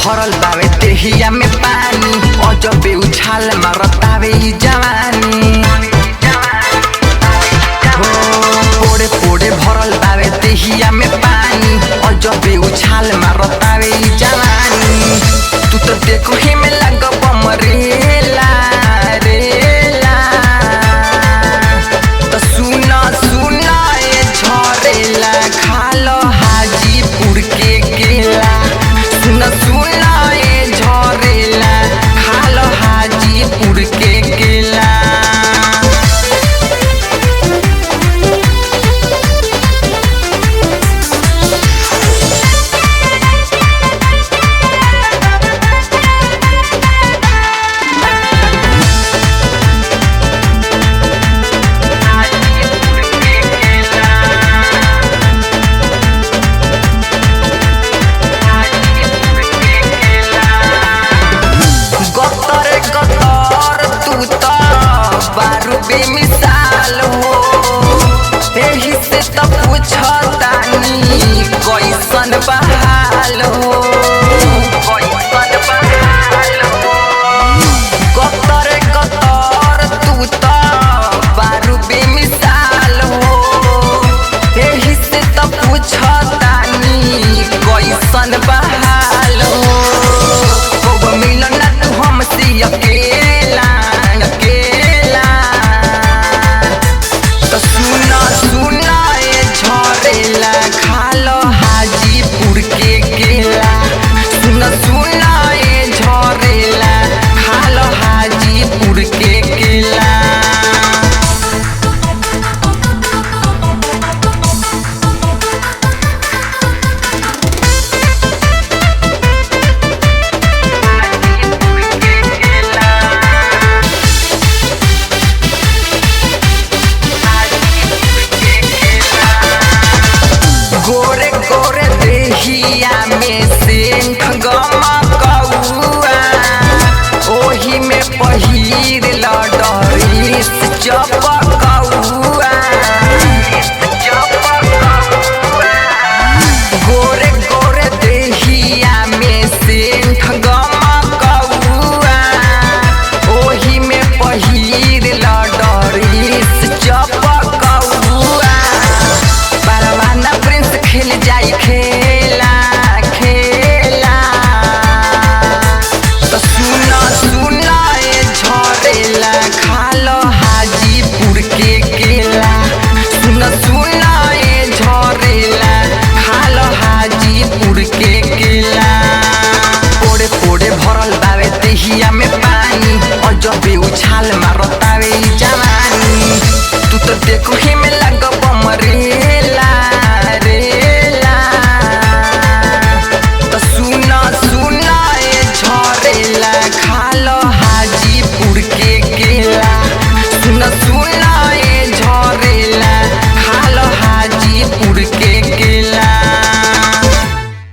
भरल बावे देहिया में पानी अजबे उछाल मारतावे ई जवानी पोड़े पोड़े भरल बावे देहिया में पानी अजबे उछाल मारतावे ई जवानी तू तो देखो ही में लगब मरेला रेला तो सुना सुना ए झरेला खालो हाजीपुर के केला सुना सुना ए झरेला खालो हाजीपुर के केला बेमिसाल हो एही से तो पूछतानी कैसन बहाल हो कैसन बहाल हो कतर कतर तू तो बारू बेमिसाल हो एही से तो पूछतानी कैसन बहाल हो कब मिलन तू हमसे अकेला सुना सुना ए झरेला खालो हाजीपुर के केला सुना सुना ए झरेला खालो हाजीपुर के केला गोरे गोरे देहिया में सेंठ गमकौआ ओही में पहिर लडरीस चपकौआ गोरे गोरे देहिया में सेंठ गमकौआ ओही में पहिर लडरीस चपकौआ परवाना प्रिंस खेल जाई खेला खेला तो सुना सुना ए झरेला खालो हाजीपुर के केला सुना सुना ए झरेला खालो हाजीपुर के केला पोड़े पोड़े भरल बावे देहिया में पानी अजबे उछाल मारतावे ई जवानी तू तो देखो